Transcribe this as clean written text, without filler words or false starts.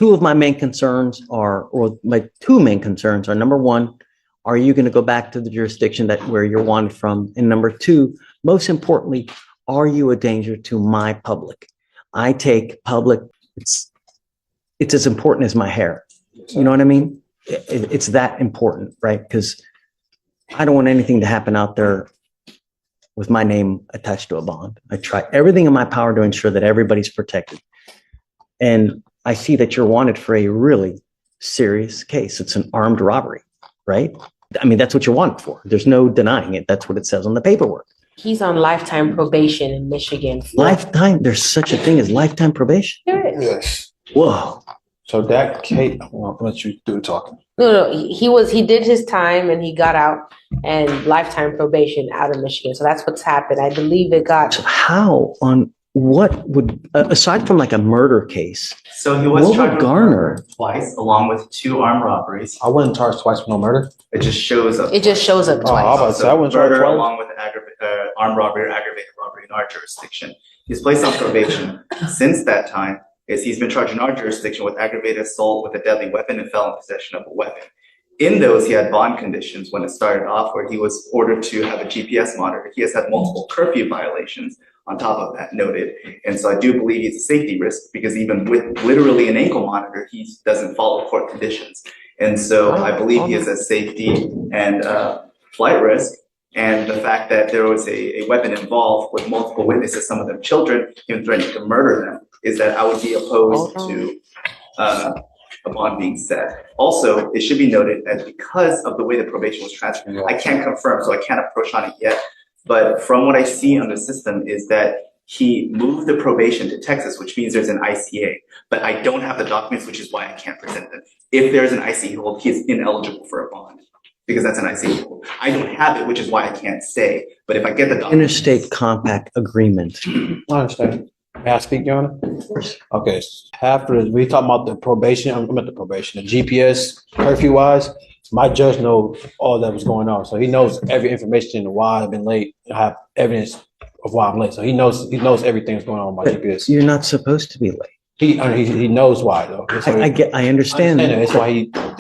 two of my main concerns are, or my two main concerns are, number one, are you going to go back to the jurisdiction that where you're wanted from? And number two, most importantly, are you a danger to my public? I take public, it's as important as my hair. You know what I mean? It's that important, right? Because I don't want anything to happen out there with my name attached to a bond. I try everything in my power to ensure that everybody's protected. And I see that you're wanted for a really serious case. It's an armed robbery, right? I mean, that's what you're wanted for. There's no denying it. That's what it says on the paperwork. He's on lifetime probation in Michigan. Lifetime? There's such a thing as lifetime probation? There is. Yes. Whoa. So that case, well, I'll let you do the talking. No, he did his time and he got out, and lifetime probation out of Michigan. So that's what's happened. I believe it got. So how on what would, aside from like a murder case, So he was what charged would with garner? murder twice, along with 2 armed robberies. I wasn't charged twice for no murder. It just shows up. It just shows up Oh, I was twice. about to say, I wasn't charged Murder twice. along with armed robbery or aggravated robbery in our jurisdiction. He's placed on probation. Since that time, he's been charged in our jurisdiction with aggravated assault with a deadly weapon and felon possession of a weapon. In those, he had bond conditions when it started off, where he was ordered to have a GPS monitor. He has had multiple curfew violations on top of that noted. And so I do believe he's a safety risk, because even with literally an ankle monitor, he doesn't follow court conditions. And so I believe he is a safety and flight risk. And the fact that there was a weapon involved with multiple witnesses, some of them children, even threatening to murder them, is that I would be opposed to a bond being set. Also, it should be noted that because of the way the probation was transferred, I can't confirm, so I can't approach on it yet. But from what I see on the system is that he moved the probation to Texas, which means there's an ICA. But I don't have the documents, which is why I can't present them. If there's an ICA hold, he's ineligible for a bond, because that's an ICA hold. I don't have it, which is why I can't stay. But if I get the documents. Interstate compact agreement. I understand. May I speak, Your Honor? Of course. Okay, after we talk about the probation, I'm at the probation, the GPS curfew wise, my judge knows all that was going on. So he knows every information why I've been late. I have evidence of why I'm late. So he knows everything that's going on with my GPS. You're not supposed to be late. He knows why though. So I understand. That's why he